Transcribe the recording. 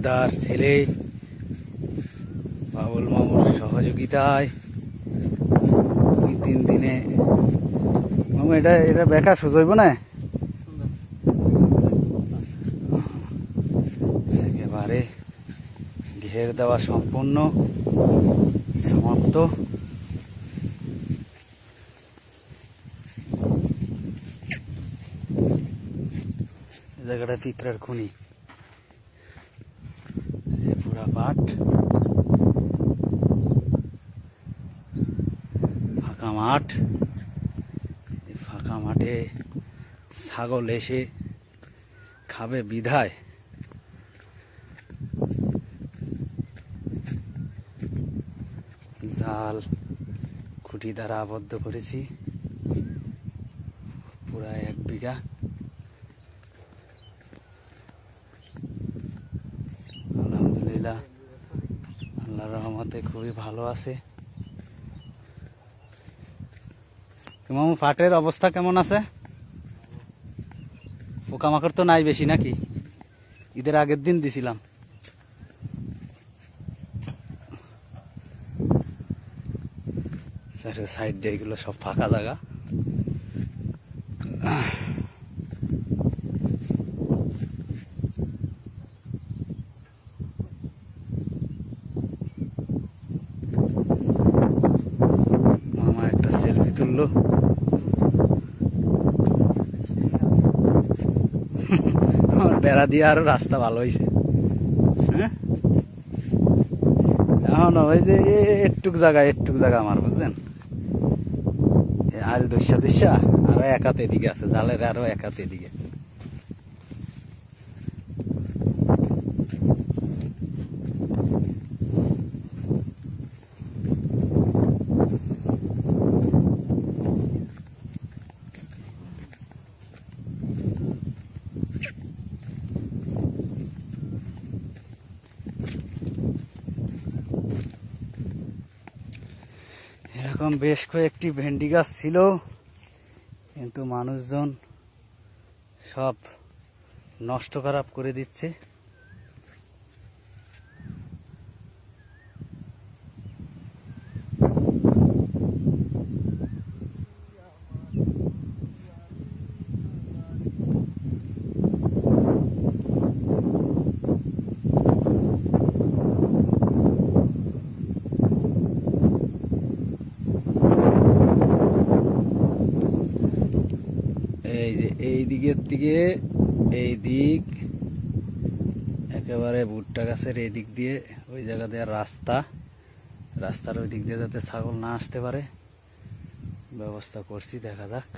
দার ছেলে বাবুল মামুর সহযোগিতায় 2-3 দিনে মামু এটা এটা বেকা সুযোগ না একেবারে ঘের দেওয়া সম্পূর্ণ সমাপ্ত। জায়গাটা পিঁপড়ার খুনি, পুরা পাট ফাঁকা মাঠ। ফাঁকা মাঠে ছাগল এসে খাবে বিধায় জাল খুঁটি দ্বারা আবদ্ধ করেছি পুরা 1 বিঘা। আলহামদুলিল্লাহ আল্লাহর রহমতে খুবই ভালো আছে। মামু পাটের অবস্থা কেমন আছে? পোকামাকড় তো নাই বেশি নাকি? ঈদের আগের দিন দিছিলাম। সাইড দিয়ে এগুলো সব ফাঁকা জায়গা। মামা একটা সেলফি তুললো। বেড়া দিয়ে আরো রাস্তা ভালো হয়েছে। হ্যাঁ এখন ওই যে একটুক জায়গা আমার বুঝছেন, আল দস্যা আরো এক হাত এদিকে আছে, জালের আরো এক হাত এদিকে। এরকম বেশ কয়েকটি ভেন্ডি গাছ ছিল, কিন্তু মানুষজন সব নষ্ট খারাপ করে দিচ্ছে। এই যে এই দিকের দিকে এই দিক একেবারে ভুট্টা গাছের এই দিক দিয়ে ওই জায়গা দিয়ে রাস্তার ওই দিক দিয়ে যাতে ছাগল না আসতে পারে ব্যবস্থা করছি, দেখা যাক।